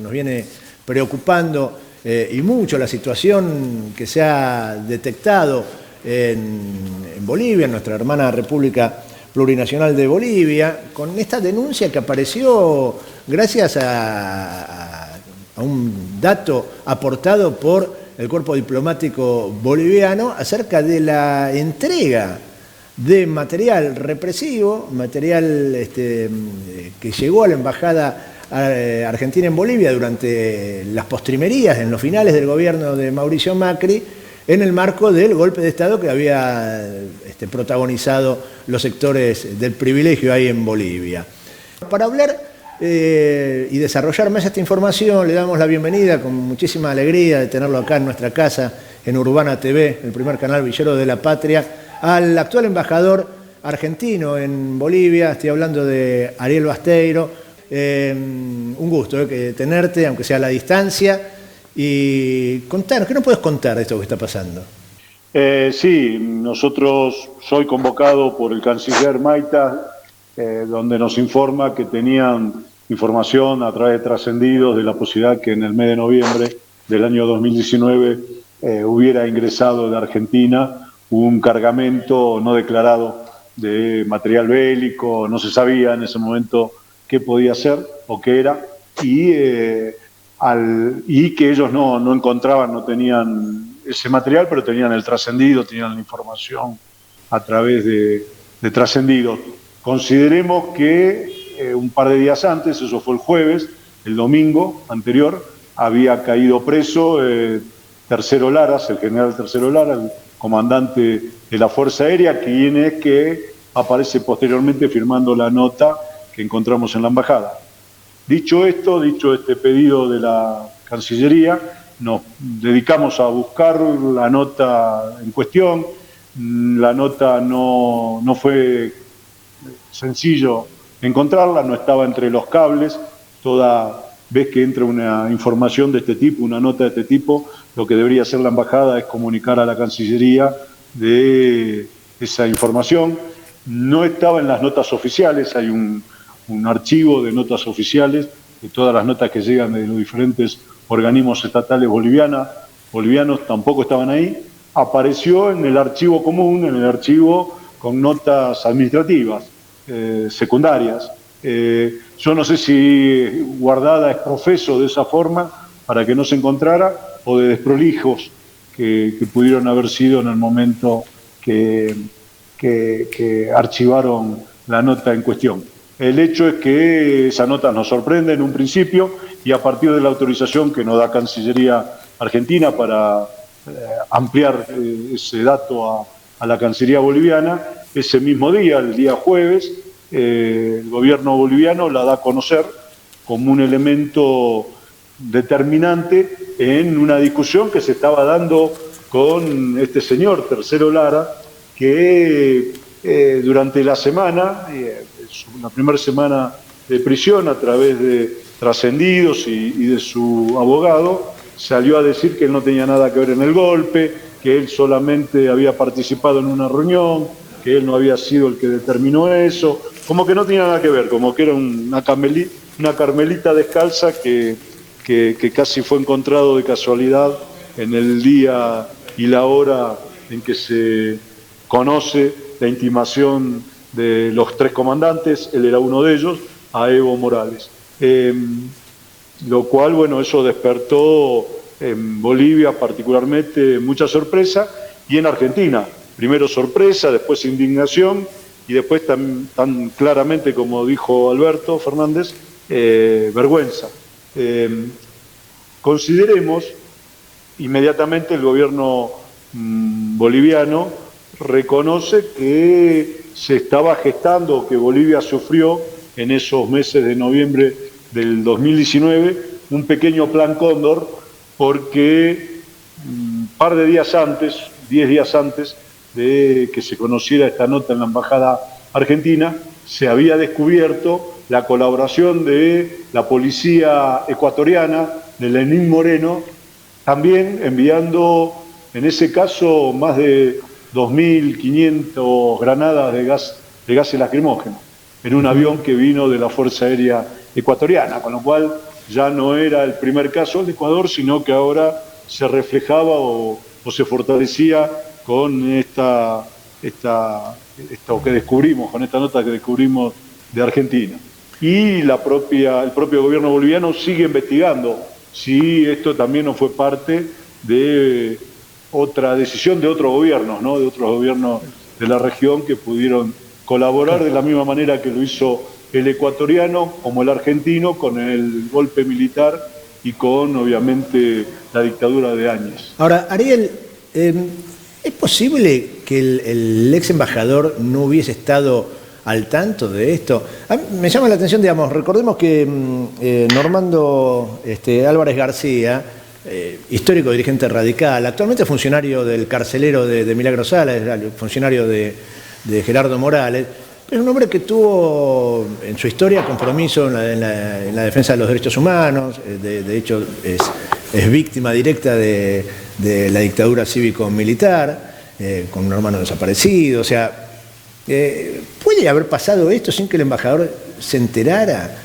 Nos viene preocupando y mucho la situación que se ha detectado en Bolivia, en nuestra hermana República Plurinacional de Bolivia, con esta denuncia que apareció gracias a un dato aportado por el cuerpo diplomático boliviano acerca de la entrega de material represivo, material que llegó a la embajada argentina en Bolivia durante las postrimerías, en los finales del gobierno de Mauricio Macri, en el marco del golpe de Estado que había protagonizado los sectores del privilegio ahí en Bolivia. Para hablar y desarrollar más esta información, le damos la bienvenida con muchísima alegría de tenerlo acá en nuestra casa, en Urbana TV, el primer canal villero de la patria, al actual embajador argentino en Bolivia. Estoy hablando de Ariel Basteiro. Un gusto tenerte, aunque sea a la distancia, y contanos, ¿qué nos puedes contar de esto que está pasando? Sí, soy convocado por el canciller Maita, donde nos informa que tenían información a través de trascendidos de la posibilidad que en el mes de noviembre del año 2019 hubiera ingresado de Argentina un cargamento no declarado de material bélico. No se sabía en ese momento qué podía ser o qué era, y que ellos no encontraban, no tenían ese material, pero tenían el trascendido, tenían la información a través de trascendidos. Consideremos que un par de días antes, eso fue el jueves, el domingo anterior, había caído preso Tercero Laras, el general Tercero Lara, el comandante de la Fuerza Aérea, quien es que aparece posteriormente firmando la nota que encontramos en la embajada. Dicho este pedido de la Cancillería, nos dedicamos a buscar la nota en cuestión. La nota no fue sencillo encontrarla, no estaba entre los cables. Toda vez que entra una información de este tipo, una nota de este tipo, lo que debería hacer la embajada es comunicar a la Cancillería de esa información. No estaba en las notas oficiales, hay un archivo de notas oficiales, de todas las notas que llegan de los diferentes organismos estatales bolivianos tampoco estaban ahí. Apareció en el archivo común, en el archivo con notas administrativas, secundarias. Yo no sé si guardada es profeso de esa forma para que no se encontrara, o de desprolijos que pudieron haber sido en el momento que archivaron la nota en cuestión. El hecho es que esa nota nos sorprende en un principio, y a partir de la autorización que nos da Cancillería Argentina para ampliar ese dato a la Cancillería boliviana, ese mismo día, el día jueves, el gobierno boliviano la da a conocer como un elemento determinante en una discusión que se estaba dando con este señor Tercero Lara, que durante la semana, la primera semana de prisión, a través de trascendidos y de su abogado, salió a decir que él no tenía nada que ver en el golpe, que él solamente había participado en una reunión, que él no había sido el que determinó eso, como que no tenía nada que ver, como que era una carmelita descalza que casi fue encontrado de casualidad en el día y la hora en que se conoce la intimación de los tres comandantes. Él era uno de ellos, a Evo Morales. Lo cual, bueno, eso despertó en Bolivia particularmente mucha sorpresa, y en Argentina, primero sorpresa, después indignación, y después tan claramente como dijo Alberto Fernández, vergüenza. Consideremos, inmediatamente el gobierno boliviano reconoce que se estaba gestando, que Bolivia sufrió en esos meses de noviembre del 2019 un pequeño plan Cóndor, porque un par de días antes, 10 días antes de que se conociera esta nota en la embajada argentina, se había descubierto la colaboración de la policía ecuatoriana, de Lenín Moreno, también enviando, en ese caso, más de 2.500 granadas de gases lacrimógenos en un avión que vino de la Fuerza Aérea ecuatoriana, con lo cual ya no era el primer caso del Ecuador, sino que ahora se reflejaba o se fortalecía con esto que descubrimos, con esta nota que descubrimos de Argentina. Y el propio gobierno boliviano sigue investigando si esto también no fue parte de otra decisión de otros gobiernos, ¿no? De otros gobiernos de la región que pudieron colaborar de la misma manera que lo hizo el ecuatoriano como el argentino con el golpe militar y con, obviamente, la dictadura de Áñez. Ahora, Ariel, ¿es posible que el ex embajador no hubiese estado al tanto de esto? A mí me llama la atención, digamos, recordemos que Normando Álvarez García, histórico dirigente radical, actualmente funcionario del carcelero de Milagro Sala, funcionario de Gerardo Morales, es un hombre que tuvo en su historia compromiso en la defensa de los derechos humanos, de hecho es víctima directa de la dictadura cívico-militar, con un hermano desaparecido. O sea, ¿puede haber pasado esto sin que el embajador se enterara?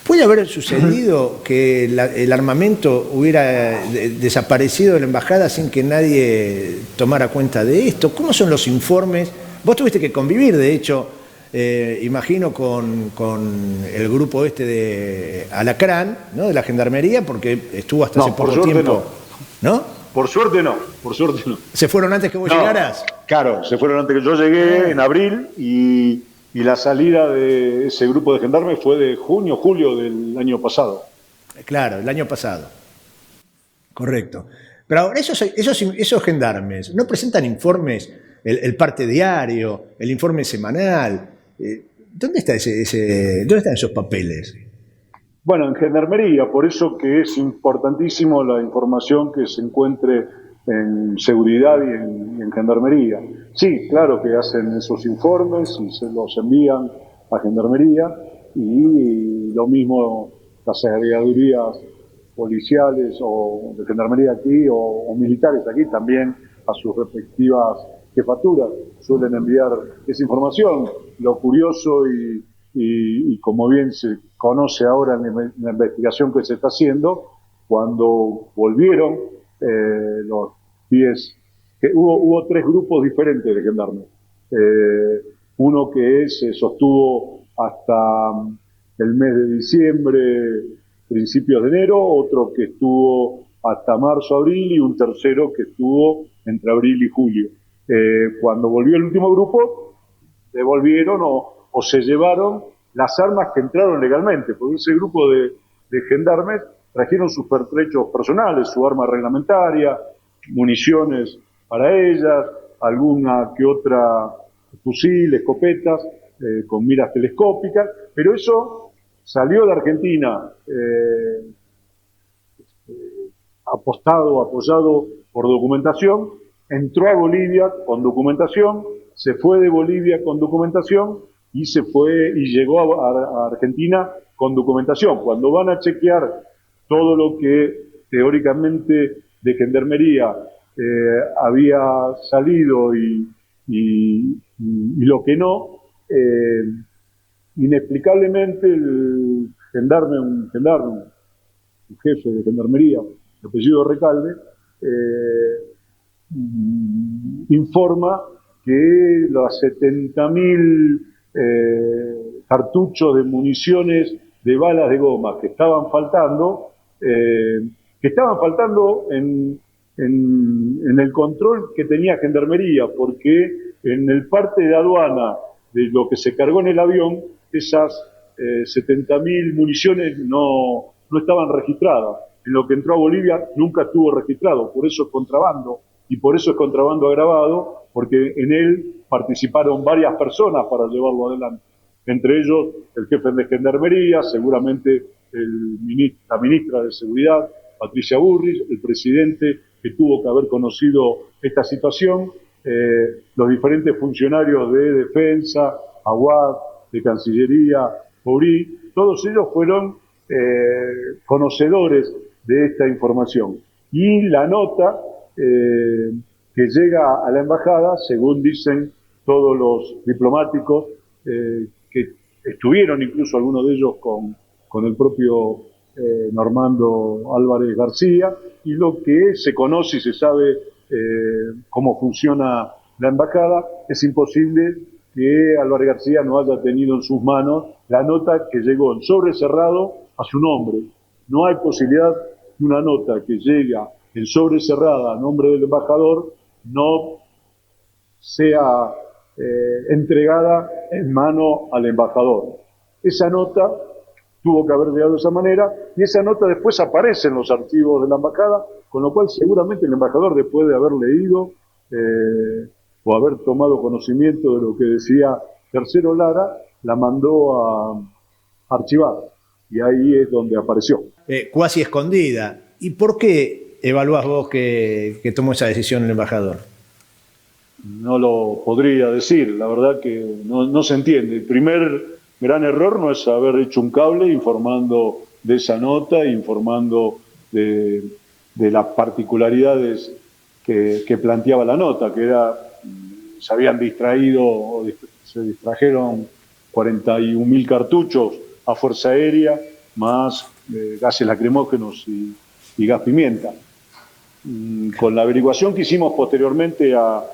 ¿Puede haber sucedido que el armamento hubiera desaparecido de la embajada sin que nadie tomara cuenta de esto? ¿Cómo son los informes? Vos tuviste que convivir, de hecho, imagino, con el grupo de Alacrán, ¿no? De la Gendarmería, porque estuvo hasta hace poco tiempo. ¿No? Por suerte no. ¿Se fueron antes que vos llegaras? Claro, se fueron antes que yo llegué en abril y la salida de ese grupo de gendarmes fue de julio del año pasado. Claro, el año pasado. Correcto. Pero ahora, esos gendarmes no presentan informes, el parte diario, el informe semanal. ¿Dónde están esos papeles? Bueno, en Gendarmería, por eso que es importantísimo la información que se encuentre en seguridad y en Gendarmería. Sí, claro que hacen esos informes y se los envían a Gendarmería, y lo mismo las secretarías policiales o de Gendarmería aquí o militares aquí también a sus respectivas jefaturas suelen enviar esa información. Lo curioso y como bien se conoce ahora en la investigación que se está haciendo, cuando volvieron los 10, hubo 3 grupos diferentes de gendarmes. Uno que se sostuvo hasta el mes de diciembre, principios de enero, otro que estuvo hasta marzo, abril, y un tercero que estuvo entre abril y julio. Cuando volvió el último grupo, devolvieron o se llevaron las armas que entraron legalmente, porque ese grupo de gendarmes trajeron sus pertrechos personales, su arma reglamentaria, municiones para ellas, alguna que otra fusil, escopetas, con miras telescópicas, pero eso salió de Argentina, apoyado por documentación, entró a Bolivia con documentación, se fue de Bolivia con documentación y llegó a Argentina con documentación. Cuando van a chequear todo lo que teóricamente de Gendarmería había salido y lo que no, inexplicablemente un jefe de Gendarmería, de apellido Recalde, informa que los 70.000 cartuchos de municiones de balas de goma que estaban faltando en el control que tenía Gendarmería, porque en el parte de aduana de lo que se cargó en el avión, esas 70.000 municiones no estaban registradas. En lo que entró a Bolivia nunca estuvo registrado, por eso es contrabando, y por eso es contrabando agravado, porque en él participaron varias personas para llevarlo adelante. Entre ellos el jefe de Gendarmería, seguramente la ministra de Seguridad, Patricia Burrich, el presidente que tuvo que haber conocido esta situación, los diferentes funcionarios de Defensa, AUAD, de Cancillería, POBRI, todos ellos fueron conocedores de esta información. Y la nota que llega a la embajada, según dicen todos los diplomáticos que estuvieron, incluso algunos de ellos con el propio Normando Álvarez García, y lo que se conoce y se sabe cómo funciona la embajada, es imposible que Álvarez García no haya tenido en sus manos la nota que llegó en sobre cerrado a su nombre. No hay posibilidad que una nota que llega en sobre cerrada a nombre del embajador no sea entregada en mano al embajador. Esa nota tuvo que haber llegado de esa manera, y esa nota después aparece en los archivos de la embajada, con lo cual seguramente el embajador, después de haber leído o haber tomado conocimiento de lo que decía Tercero Lara, la mandó a archivar, y ahí es donde apareció. Cuasi escondida. ¿Y por qué evaluás vos que tomó esa decisión el embajador? No lo podría decir, la verdad que no se entiende. El primer gran error no es haber hecho un cable informando de esa nota, informando de las particularidades que planteaba la nota, que era, se habían distraído, o se distrajeron 41.000 cartuchos a Fuerza Aérea, más gases lacrimógenos y gas pimienta. Con la averiguación que hicimos posteriormente a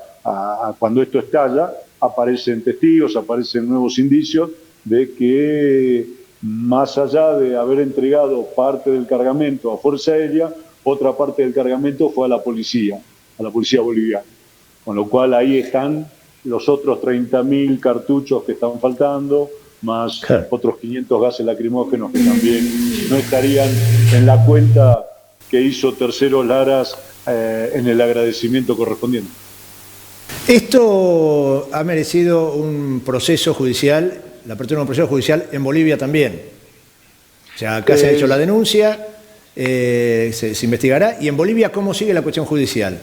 cuando esto estalla, aparecen testigos, aparecen nuevos indicios de que, más allá de haber entregado parte del cargamento a Fuerza Aérea, otra parte del cargamento fue a la policía boliviana. Con lo cual ahí están los otros 30.000 cartuchos que están faltando, más otros 500 gases lacrimógenos que también no estarían en la cuenta que hizo Tercero Laras en el agradecimiento correspondiente. Esto ha merecido un proceso judicial, la apertura de un proceso judicial en Bolivia también. O sea, acá se ha hecho la denuncia, se investigará. ¿Y en Bolivia cómo sigue la cuestión judicial?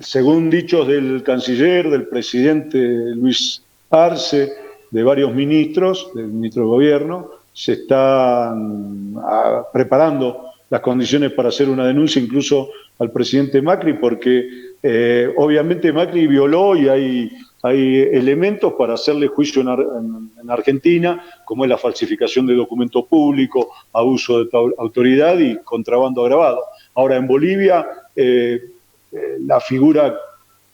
Según dichos del canciller, del presidente Luis Arce, de varios ministros, del ministro de Gobierno, se están preparando las condiciones para hacer una denuncia incluso al presidente Macri, porque obviamente Macri violó, y hay elementos para hacerle juicio en Argentina, como es la falsificación de documentos públicos, abuso de autoridad y contrabando agravado. Ahora, en Bolivia, la figura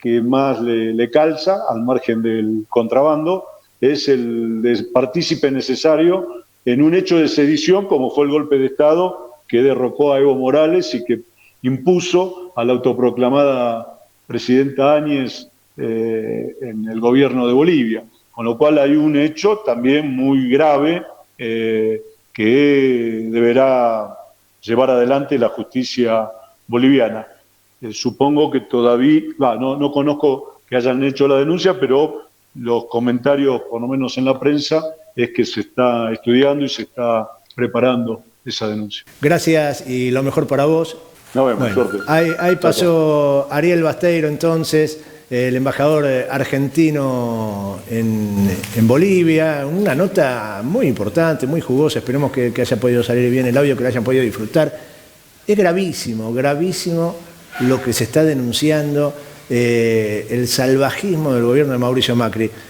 que más le calza, al margen del contrabando, es el de partícipe necesario en un hecho de sedición, como fue el golpe de Estado que derrocó a Evo Morales y que impuso a la autoproclamada presidenta Áñez en el gobierno de Bolivia. Con lo cual hay un hecho también muy grave que deberá llevar adelante la justicia boliviana. Supongo que todavía, no conozco que hayan hecho la denuncia, pero los comentarios, por lo menos en la prensa, es que se está estudiando y se está preparando esa denuncia. Gracias y lo mejor para vos. Nos vemos, suerte. Ahí pasó Ariel Basteiro, entonces, el embajador argentino en Bolivia. Una nota muy importante, muy jugosa. Esperemos que haya podido salir bien el audio, que lo hayan podido disfrutar. Es gravísimo, gravísimo lo que se está denunciando, el salvajismo del gobierno de Mauricio Macri.